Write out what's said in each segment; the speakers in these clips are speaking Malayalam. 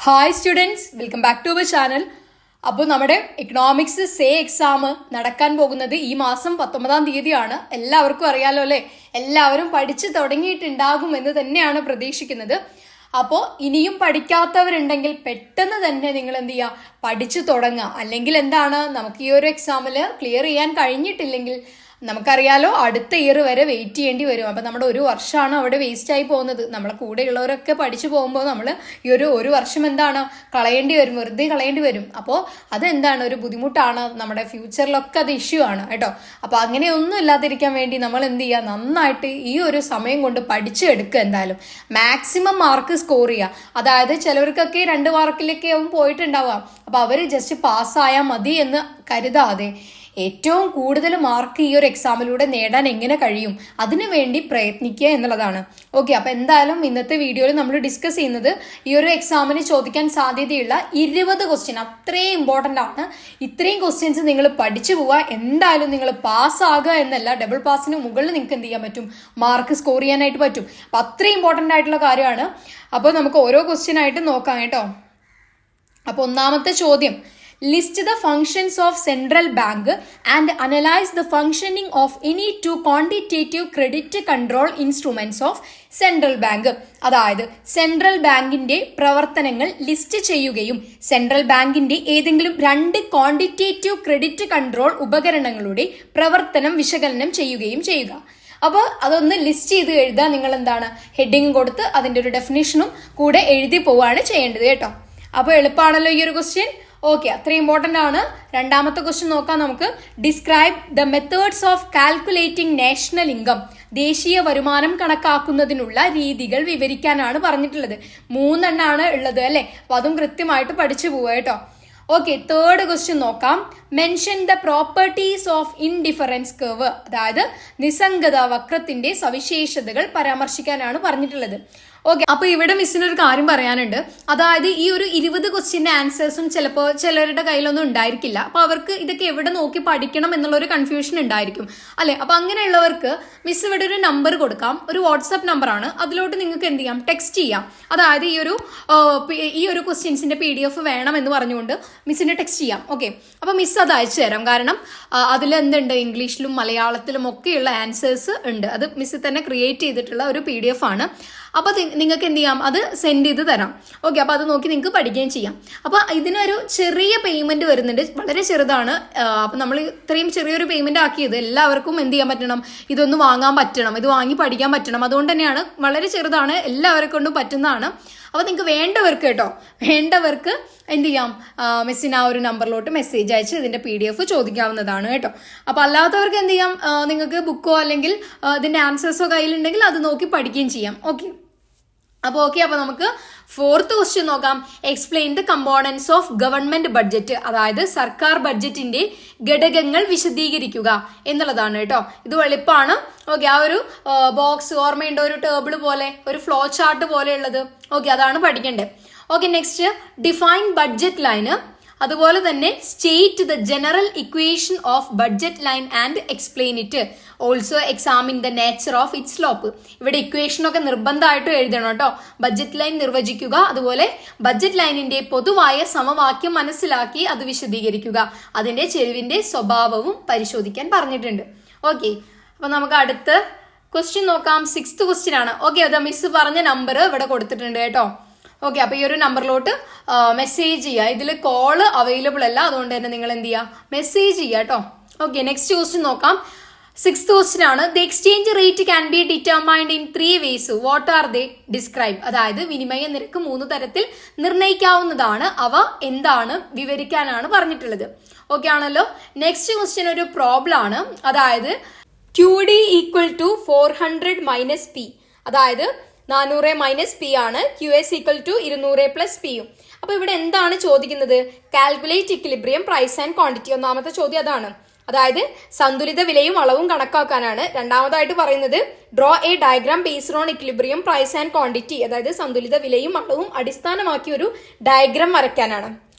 Hi students, welcome back to our channel. അപ്പോൾ നമ്മുടെ എക്കണോമിക്സ് സേ എക്സാം നടക്കാൻ പോകുന്നത് ഈ മാസം 19-ാം തീയതിയാണ്. എല്ലാവർക്കും അറിയാലോ അല്ലേ? എല്ലാവരും പഠിച്ചു തുടങ്ങിയിട്ടുണ്ടാകും എന്ന് തന്നെയാണ് പ്രതീക്ഷിക്കുന്നത്. അപ്പോൾ ഇനിയും പഠിക്കാത്തവരുണ്ടെങ്കിൽ പെട്ടെന്ന് തന്നെ നിങ്ങൾ എന്ത് ചെയ്യുക, പഠിച്ചു തുടങ്ങുക. അല്ലെങ്കിൽ എന്താണ്, നമുക്ക് ഈ ഒരു എക്സാമിൽ ക്ലിയർ ചെയ്യാൻ കഴിഞ്ഞിട്ടില്ലെങ്കിൽ നമുക്കറിയാലോ അടുത്ത ഇയർ വരെ വെയിറ്റ് ചെയ്യേണ്ടി വരും. അപ്പം നമ്മുടെ ഒരു വർഷമാണ് അവിടെ വേസ്റ്റ് ആയി പോകുന്നത്. നമ്മളെ കൂടെയുള്ളവരൊക്കെ പഠിച്ചു പോകുമ്പോൾ നമ്മൾ ഈ ഒരു വർഷം എന്താണ് കളയേണ്ടി വരും, വെറുതെ കളയേണ്ടി വരും. അപ്പോൾ അതെന്താണ് ഒരു ബുദ്ധിമുട്ടാണ്, നമ്മുടെ ഫ്യൂച്ചറിലൊക്കെ അത് ഇഷ്യൂ ആണ് കേട്ടോ. അപ്പോൾ അങ്ങനെയൊന്നും ഇല്ലാതിരിക്കാൻ വേണ്ടി നമ്മൾ എന്ത് ചെയ്യുക, നന്നായിട്ട് ഈ ഒരു സമയം കൊണ്ട് പഠിച്ചെടുക്കുക. എന്തായാലും മാക്സിമം മാർക്ക് സ്കോർ ചെയ്യുക. അതായത് ചിലവർക്കൊക്കെ 2 മാർക്കിലൊക്കെ ആവും പോയിട്ടുണ്ടാവാം. അപ്പോൾ അവർ ജസ്റ്റ് പാസ്സായാൽ മതി എന്ന് കരുതാതെ ഏറ്റവും കൂടുതൽ മാർക്ക് ഈ ഒരു എക്സാമിലൂടെ നേടാൻ എങ്ങനെ കഴിയും, അതിനു വേണ്ടി പ്രയത്നിക്കുക എന്നുള്ളതാണ്. ഓക്കെ, അപ്പോൾ എന്തായാലും ഇന്നത്തെ വീഡിയോയിൽ നമ്മൾ ഡിസ്കസ് ചെയ്യുന്നത് ഈ ഒരു എക്സാമിന് ചോദിക്കാൻ സാധ്യതയുള്ള 20 ക്വസ്റ്റ്യൻ. അത്രയും ഇമ്പോർട്ടൻ്റ് ആണ്. ഇത്രയും ക്വസ്റ്റ്യൻസ് നിങ്ങൾ പഠിച്ചു പോവുക. എന്തായാലും നിങ്ങൾ പാസ്സാകുക എന്നല്ല, ഡബിൾ പാസിന് മുകളിൽ നിങ്ങൾക്ക് എന്ത് ചെയ്യാൻ പറ്റും, മാർക്ക് സ്കോർ ചെയ്യാനായിട്ട് പറ്റും. അപ്പം അത്രയും ഇമ്പോർട്ടൻ്റ് ആയിട്ടുള്ള കാര്യമാണ്. അപ്പോൾ നമുക്ക് ഓരോ ക്വസ്റ്റ്യൻ ആയിട്ട് നോക്കാം കേട്ടോ. അപ്പോൾ ഒന്നാമത്തെ ചോദ്യം, list the functions of central bank and analyze the functioning of any two quantitative credit control instruments of central bank. അതായത് സെൻട്രൽ ബാങ്കിന്റെ പ്രവർത്തനങ്ങൾ ലിസ്റ്റ് ചെയ്യുകയും സെൻട്രൽ ബാങ്കിന്റെ ഏതെങ്കിലും 2 ക്വാണ്ടിറ്റേറ്റീവ് ക്രെഡിറ്റ് കൺട്രോൾ ഉപകരണങ്ങളുടെ പ്രവർത്തനം വിശകലനം ചെയ്യുകയും ചെയ്യുക. അപ്പോൾ അതൊന്ന് ലിസ്റ്റ് ചെയ്ത് എഴുതാൻ നിങ്ങൾ എന്താണ് ഹെഡിങ് കൊടുത്ത് അതിൻ്റെ ഒരു ഡെഫിനിഷനും കൂടെ എഴുതി പോവുകയാണ് ചെയ്യേണ്ടത് കേട്ടോ. അപ്പോൾ എളുപ്പമാണല്ലോ ഈ ഒരു ക്വസ്റ്റ്യൻ. ഓക്കെ, അത്രയും ഇമ്പോർട്ടൻ്റ് ആണ്. രണ്ടാമത്തെ ക്വസ്റ്റ്യൻ നോക്കാം നമുക്ക്. Describe the methods of calculating national income. ദേശീയ വരുമാനം കണക്കാക്കുന്നതിനുള്ള രീതികൾ വിവരിക്കാനാണ് പറഞ്ഞിട്ടുള്ളത്. 3 എണ്ണമാണ് ഉള്ളത് അല്ലേ? അപ്പൊ അതും കൃത്യമായിട്ട് പഠിച്ചു പോവുക കേട്ടോ. ഓക്കെ, തേർഡ് ക്വസ്റ്റ്യൻ നോക്കാം. Mention the properties of indifference curve. അതായത് നിസ്സംഗത വക്രത്തിന്റെ സവിശേഷതകൾ പരാമർശിക്കാനാണ് പറഞ്ഞിട്ടുള്ളത്. ഓക്കെ, അപ്പൊ ഇവിടെ മിസ്സിനൊരു കാര്യം പറയാനുണ്ട്. അതായത് ഈ ഒരു 20 ക്വസ്റ്റ്യന്റെ ആൻസേഴ്സും ചിലപ്പോൾ ചിലരുടെ കയ്യിലൊന്നും ഉണ്ടായിരിക്കില്ല. അപ്പൊ അവർക്ക് ഇതൊക്കെ എവിടെ നോക്കി പഠിക്കണം എന്നുള്ള ഒരു കൺഫ്യൂഷൻ ഉണ്ടായിരിക്കും അല്ലെ? അപ്പൊ അങ്ങനെയുള്ളവർക്ക് മിസ് ഇവിടെ ഒരു നമ്പർ കൊടുക്കാം, ഒരു വാട്സ്ആപ്പ് നമ്പറാണ്. അതിലോട്ട് നിങ്ങൾക്ക് എന്ത് ചെയ്യാം, ടെക്സ്റ്റ് ചെയ്യാം. അതായത് ഈ ഒരു ക്വസ്റ്റ്യൻസിന്റെ PDF വേണം എന്ന് പറഞ്ഞുകൊണ്ട് മിസ്സിനെ ടെക്സ്റ്റ് ചെയ്യാം. ഓക്കെ, അപ്പൊ മിസ് അത് അയച്ചു തരാം. കാരണം അതിൽ എന്തുണ്ട്, ഇംഗ്ലീഷിലും മലയാളത്തിലും ഒക്കെയുള്ള ആൻസേഴ്സ് ഉണ്ട്. അത് മിസ് തന്നെ ക്രിയേറ്റ് ചെയ്തിട്ടുള്ള ഒരു PDF ആണ്. അപ്പോൾ നിങ്ങൾക്ക് എന്ത് ചെയ്യാം, അത് സെൻഡ് ചെയ്ത് തരാം. ഓക്കെ, അപ്പോൾ അത് നോക്കി നിങ്ങൾക്ക് പഠിക്കുകയും ചെയ്യാം. അപ്പോൾ ഇതിനൊരു ചെറിയ പേയ്മെന്റ് വരുന്നുണ്ട്, വളരെ ചെറുതാണ്. അപ്പോൾ നമ്മൾ ഇത്രയും ചെറിയൊരു പേയ്മെന്റ് ആക്കിയത് എല്ലാവർക്കും എന്ത് ചെയ്യാൻ പറ്റണം, ഇതൊന്ന് വാങ്ങാൻ പറ്റണം, ഇത് വാങ്ങി പഠിക്കാൻ പറ്റണം. അതുകൊണ്ട് തന്നെയാണ് വളരെ ചെറുതാണ്, എല്ലാവരെ കൊണ്ടും പറ്റുന്നതാണ്. അപ്പോൾ നിങ്ങൾക്ക് വേണ്ടവർക്ക് എന്ത് ചെയ്യാം, മിസ്സിന് ആ ഒരു നമ്പറിലോട്ട് മെസ്സേജ് അയച്ച് ഇതിന്റെ PDF ചോദിക്കാവുന്നതാണ് കേട്ടോ. അപ്പോൾ അല്ലാത്തവർക്ക് എന്ത് ചെയ്യാം, നിങ്ങൾക്ക് ബുക്കോ അല്ലെങ്കിൽ ഇതിന്റെ ആൻസേഴ്സോ കയ്യിലുണ്ടെങ്കിൽ അത് നോക്കി പഠിക്കുകയും ചെയ്യാം. ഓക്കെ, അപ്പോൾ നമുക്ക് 4th ക്വസ്റ്റ്യൻ നോക്കാം. Explain the components of government budget. അതായത് സർക്കാർ ബഡ്ജറ്റിന്റെ ഘടകങ്ങൾ വിശദീകരിക്കുക എന്നുള്ളതാണ് കേട്ടോ. ഇത് എളുപ്പമാണ്. ഓക്കെ, ആ ഒരു ബോക്സ് ഓർമ്മയുണ്ടോ, ഒരു ടേബിൾ പോലെ, ഒരു ഫ്ലോ ചാർട്ട് പോലെ ഉള്ളത്. ഓക്കെ, അതാണ് പഠിക്കേണ്ടത്. Okay, next define budget line. അതുപോലെ തന്നെ state the general equation of budget line and explain it. Also examine the nature of it slope. ഇവിടെ ഇക്വേഷനൊക്കെ നിർബന്ധമായിട്ടും എഴുതണം കേട്ടോ. ബഡ്ജറ്റ് ലൈൻ നിർവചിക്കുക, അതുപോലെ ബഡ്ജറ്റ് ലൈനിന്റെ പൊതുവായ സമവാക്യം മനസ്സിലാക്കി അത് വിശദീകരിക്കുക. അതിന്റെ ചെരിവിന്റെ സ്വഭാവവും പരിശോധിക്കാൻ പറഞ്ഞിട്ടുണ്ട്. ഓക്കെ, അപ്പൊ നമുക്ക് അടുത്ത ക്വസ്റ്റ്യൻ നോക്കാം. 6th ക്വസ്റ്റ്യൻ ആണ്. ഓക്കെ, അത് മിസ് പറഞ്ഞ നമ്പർ ഇവിടെ കൊടുത്തിട്ടുണ്ട് കേട്ടോ. ഓക്കെ, അപ്പൊ ഈ ഒരു നമ്പറിലോട്ട് മെസ്സേജ് ചെയ്യുക. ഇതിൽ കോള് അവൈലബിൾ അല്ല, അതുകൊണ്ട് തന്നെ നിങ്ങൾ എന്ത് ചെയ്യുക, മെസ്സേജ് ചെയ്യുക കേട്ടോ. ഓക്കെ, നെക്സ്റ്റ് ക്വസ്റ്റ്യൻ നോക്കാം. 6th ക്വസ്റ്റ്യൻ ആണ്. The exchange rate can be determined in 3 ways. What are they? Describe. അതായത് വിനിമയ നിരക്ക് 3 തരത്തിൽ നിർണ്ണയിക്കാവുന്നതാണ്. അവ എന്താണ് വിവരിക്കാനാണ് പറഞ്ഞിട്ടുള്ളത്. ഓക്കെ ആണല്ലോ. നെക്സ്റ്റ് ക്വസ്റ്റ്യൻ ഒരു പ്രോബ്ലം ആണ്. അതായത് QD = 400 - P. അതായത് 400 - P ആണ്. QS = 200 + P. അപ്പൊ ഇവിടെ എന്താണ് ചോദിക്കുന്നത്? Calculate equilibrium, price and quantity. ഒന്നാമത്തെ ചോദ്യം അതാണ്. അതായത് സന്തുലിത വിലയും അളവും കണക്കാക്കാനാണ്. രണ്ടാമതായിട്ട് പറയുന്നത് draw a diagram based on equilibrium, price and quantity. അതായത് സന്തുലിത വിലയും അളവും അടിസ്ഥാനമാക്കി ഒരു ഡയഗ്രാം വരയ്ക്കാനാണ്.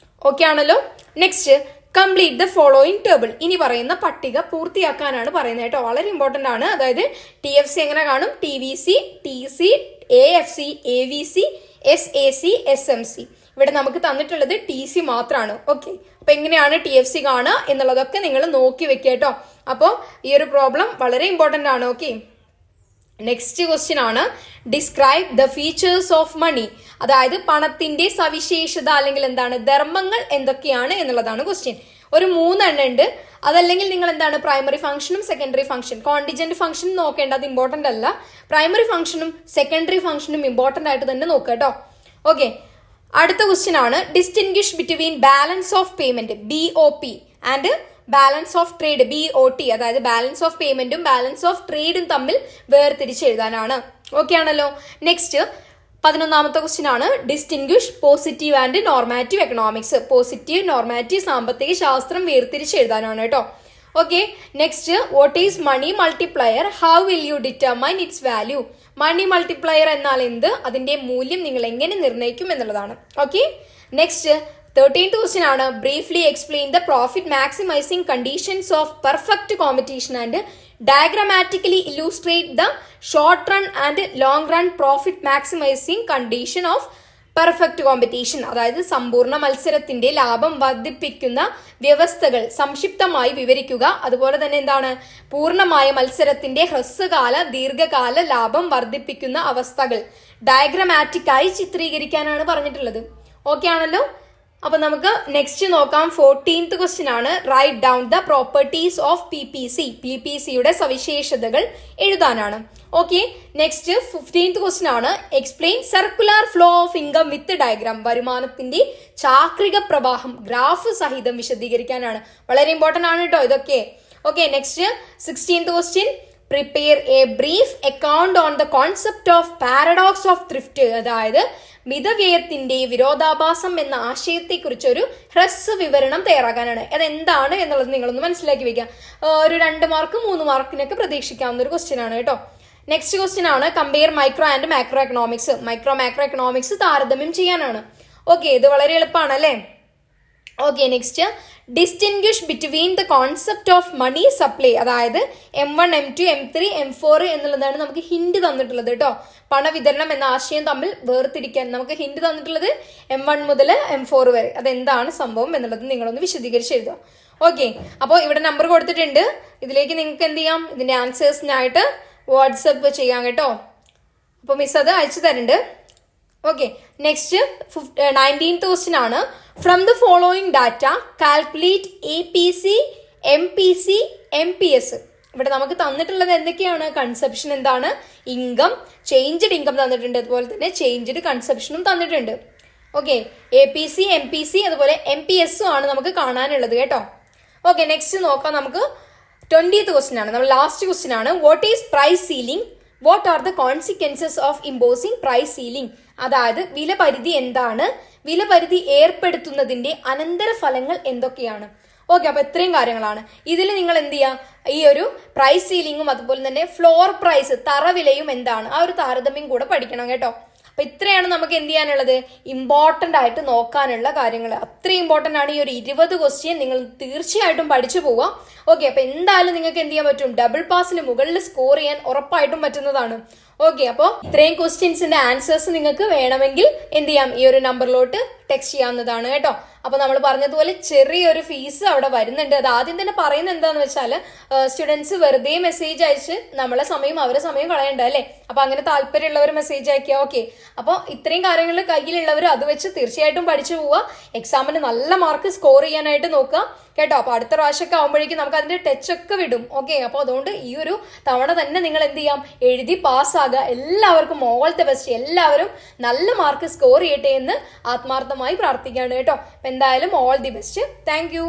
ഓക്കെ ആണല്ലോ. Next complete the following table. ഇനി പറയുന്ന പട്ടിക പൂർത്തിയാക്കാനാണ് പറയുന്നത് കേട്ടോ. വളരെ ഇമ്പോർട്ടന്റ് ആണ്. അതായത് TFC എങ്ങനെ കാണും, TVC, TC, AFC, AVC, SAC, SMC. ഇവിടെ നമുക്ക് തന്നിട്ടുള്ളത് TC മാത്രമാണ്. ഓക്കെ, അപ്പൊ എങ്ങനെയാണ് TFC കാണുക എന്നുള്ളതൊക്കെ നിങ്ങൾ നോക്കി വെക്കുക കേട്ടോ. അപ്പോൾ ഈ ഒരു പ്രോബ്ലം വളരെ ഇമ്പോർട്ടന്റ് ആണ്. ഓക്കെ, നെക്സ്റ്റ് ക്വസ്റ്റ്യൻ ആണ് describe the features of money. അതായത് പണത്തിന്റെ സവിശേഷത അല്ലെങ്കിൽ എന്താണ് ധർമ്മങ്ങൾ എന്തൊക്കെയാണ് എന്നുള്ളതാണ് ക്വസ്റ്റ്യൻ. ഒരു 3 എണ്ണം ഉണ്ട്. അതല്ലെങ്കിൽ നിങ്ങൾ എന്താണ് പ്രൈമറി ഫംഗ്ഷനും സെക്കൻഡറി ഫംഗ്ഷൻ, കോണ്ടിജന്റ് ഫംഗ്ഷൻ നോക്കേണ്ട, അത് ഇമ്പോർട്ടന്റ് അല്ല. പ്രൈമറി ഫംഗ്ഷനും സെക്കൻഡറി ഫംഗ്ഷനും ഇമ്പോർട്ടന്റ് ആയിട്ട് തന്നെ നോക്കുക കേട്ടോ. ഓക്കെ, അടുത്ത ക്വസ്റ്റ്യൻ ആണ് distinguish between balance of payment BOP and balance of trade BOT. അതായത് ബാലൻസ് ഓഫ് പേയ്മെന്റും ബാലൻസ് ഓഫ് ട്രേഡും തമ്മിൽ വേർതിരിച്ച് എഴുതാനാണ്. ഓക്കെ ആണല്ലോ. നെക്സ്റ്റ് 11ാമത്തെ ക്വസ്റ്റ്യൻ ആണ് distinguish positive and normative economics. Positive normative സാമ്പത്തിക ശാസ്ത്രം വേർതിരിച്ച് എഴുതാനാണ് കേട്ടോ. Okay, next what is money multiplier, how will you determine its value. Money multiplier എന്നാൽ എന്ത്, അതിന്റെ മൂല്യം നിങ്ങൾ എങ്ങനെ നിർണ്ണയിക്കും എന്നുള്ളതാണ്. ഓക്കെ, നെക്സ്റ്റ് 13th ക്വസ്റ്റ്യൻ ആണ് briefly explain the profit maximising conditions of perfect competition and diagrammatically illustrate the short run and long run profit maximising condition of perfect competition. അതായത് സമ്പൂർണ്ണ മത്സരത്തിന്റെ ലാഭം വർദ്ധിപ്പിക്കുന്ന വ്യവസ്ഥകൾ സംക്ഷിപ്തമായി വിവരിക്കുക. അതുപോലെ തന്നെ എന്താണ് പൂർണ്ണമായ മത്സരത്തിന്റെ ഹ്രസ്വകാല ദീർഘകാല ലാഭം വർദ്ധിപ്പിക്കുന്ന അവസ്ഥകൾ ഡയഗ്രാമാറ്റിക് ആയി ചിത്രീകരിക്കാനാണ് പറഞ്ഞിട്ടുള്ളത്. ഓക്കെ ആണല്ലോ. അപ്പൊ നമുക്ക് നെക്സ്റ്റ് നോക്കാം. 14th ക്വസ്റ്റ്യൻ ആണ് write down the properties of PPCയുടെ സവിശേഷതകൾ എഴുതാനാണ്. ഓക്കെ, നെക്സ്റ്റ് 15th ക്വസ്റ്റ്യൻ ആണ് explain circular flow of income with diagram. വരുമാനത്തിന്റെ ചാക്രിക പ്രവാഹം ഗ്രാഫ് സഹിതം വിശദീകരിക്കാനാണ്. വളരെ ഇമ്പോർട്ടന്റ് ആണ് കേട്ടോ ഇതൊക്കെ. Okay, next 16th question prepare A brief account on the concept of paradox of thrift. അതായത് മിതവ്യയത്തിന്റെ വിരോധാഭാസം എന്ന ആശയത്തെക്കുറിച്ച് ഒരു ഹ്രസ്വ വിവരണം തയ്യാറാക്കാനാണ്. അതെന്താണ് എന്നുള്ളത് നിങ്ങളൊന്ന് മനസ്സിലാക്കി വെക്കുക. ഒരു 2 മാർക്ക് 3 മാർക്കിനൊക്കെ പ്രതീക്ഷിക്കാവുന്ന ഒരു ക്വസ്റ്റ്യൻ ആണ് കേട്ടോ. നെക്സ്റ്റ് ക്വസ്റ്റ്യൻ ആണ് compare micro and macro economics. Macro economics താരതമ്യം ചെയ്യാനാണ്. ഓക്കെ, ഇത് വളരെ എളുപ്പമാണ് അല്ലേ. Okay, next distinguish between the concept of money supply. അതായത് M1 M2 M3 M4 എന്നുള്ളതാണ് നമുക്ക് ഹിന്റ് തന്നിട്ടുള്ളത് കേട്ടോ. പണവിതരണം എന്ന ആശയം തമ്മിൽ വേർതിരിക്കാൻ നമുക്ക് ഹിന്റ് തന്നിട്ടുള്ളത് M1 മുതൽ M4 വരെ. അതെന്താണ് സംഭവം എന്നുള്ളത് നിങ്ങളൊന്ന് വിശദീകരിച്ച് എഴുതുക. ഓക്കെ, അപ്പോൾ ഇവിടെ നമ്പർ കൊടുത്തിട്ടുണ്ട്. ഇതിലേക്ക് നിങ്ങൾക്ക് എന്ത് ചെയ്യാം, ഇതിന്റെ ആൻസേഴ്സിനായിട്ട് വാട്സപ്പ് ചെയ്യാം കേട്ടോ. അപ്പോൾ മിസ് അത് അയച്ചു തരുന്നുണ്ട്. ഓക്കെ, നെക്സ്റ്റ് 19th ക്വസ്റ്റ്യൻ ആണ് from the following data calculate APC MPC MPS. ഇവിടെ നമുക്ക് തന്നിട്ടുള്ളത് എന്തൊക്കെയാണ്, കൺസെപ്ഷൻ എന്താണ്, ഇൻകം, ചേഞ്ച്ഡ് ഇൻകം തന്നിട്ടുണ്ട്, അതുപോലെ തന്നെ ചേഞ്ച്ഡ് കൺസെപ്ഷനും തന്നിട്ടുണ്ട്. ഓക്കെ, APC MPC അതുപോലെ MPS ആണ് നമുക്ക് കാണാനുള്ളത് കേട്ടോ. ഓക്കെ, നെക്സ്റ്റ് നോക്കാം നമുക്ക്. 20th ക്വസ്റ്റ്യൻ ആണ്, നമ്മൾ ലാസ്റ്റ് ക്വസ്റ്റ്യൻ ആണ്. What is price ceiling, what are the consequences of imposing price ceiling. അതായത് വിലപരിധി എന്താണ്, വിലപരിധി ഏർപ്പെടുത്തുന്നതിന്റെ അനന്തരഫലങ്ങൾ എന്തൊക്കെയാണ്. ഓക്കെ, അപ്പൊ ഇത്രയും കാര്യങ്ങളാണ്. ഇതിൽ നിങ്ങൾ എന്ത് ചെയ്യുക, ഈ ഒരു പ്രൈസ് സീലിംഗും അതുപോലെ തന്നെ ഫ്ലോർ പ്രൈസ് തറവിലയും എന്താണ് ആ ഒരു താരതമ്യം കൂടെ പഠിക്കണം കേട്ടോ. അപ്പൊ ഇത്രയാണ് നമുക്ക് എന്ത് ചെയ്യാനുള്ളത്, ഇമ്പോർട്ടന്റ് ആയിട്ട് നോക്കാനുള്ള കാര്യങ്ങൾ. അത്രയും ഇമ്പോർട്ടന്റ് ആണ് ഈ ഒരു 20 ക്വസ്റ്റ്യൻ. നിങ്ങൾ തീർച്ചയായിട്ടും പഠിച്ചു പോവുക. ഓക്കെ, അപ്പൊ എന്തായാലും നിങ്ങൾക്ക് എന്ത് ചെയ്യാൻ പറ്റും, ഡബിൾ പാസിന് മുകളിൽ സ്കോർ ചെയ്യാൻ ഉറപ്പായിട്ടും പറ്റുന്നതാണ്. ഓക്കെ, അപ്പോൾ ഇത്രയും ക്വസ്റ്റ്യൻസിന്റെ ആൻസേഴ്സ് നിങ്ങൾക്ക് വേണമെങ്കിൽ എന്ത് ചെയ്യാം, ഈ ഒരു നമ്പറിലോട്ട് ടെക്സ്റ്റ് ചെയ്യാവുന്നതാണ് കേട്ടോ. അപ്പൊ നമ്മൾ പറഞ്ഞതുപോലെ ചെറിയൊരു ഫീസ് അവിടെ വരുന്നുണ്ട്. അത് ആദ്യം തന്നെ പറയുന്നത് എന്താന്ന് വെച്ചാൽ സ്റ്റുഡൻസ് വെറുതെ മെസ്സേജ് അയച്ച് നമ്മളെ സമയം അവരെ സമയം കളയണ്ട അല്ലേ. അപ്പൊ അങ്ങനെ താല്പര്യമുള്ളവർ മെസ്സേജ് അയക്കുക. ഓക്കെ, അപ്പോൾ ഇത്രയും കാര്യങ്ങൾ കയ്യിലുള്ളവർ അത് വെച്ച് തീർച്ചയായിട്ടും പഠിച്ചു പോവുക. എക്സാമിന് നല്ല മാർക്ക് സ്കോർ ചെയ്യാനായിട്ട് നോക്കുക കേട്ടോ. അപ്പൊ അടുത്ത പ്രാവശ്യമൊക്കെ ആകുമ്പോഴേക്കും നമുക്ക് അതിന്റെ ടച്ചൊക്കെ വിടും. ഓക്കെ, അപ്പോൾ അതുകൊണ്ട് ഈ ഒരു തവണ തന്നെ നിങ്ങൾ എന്ത് ചെയ്യാം, എഴുതി പാസ്സാകുക. എല്ലാവർക്കും ഓൾ ദ ബെസ്റ്റ്. എല്ലാവരും നല്ല മാർക്ക് സ്കോർ ചെയ്യട്ടെ എന്ന് ആത്മാർത്ഥമായി പ്രാർത്ഥിക്കുകയാണ് കേട്ടോ. എന്തായാലും all the best. Thank you.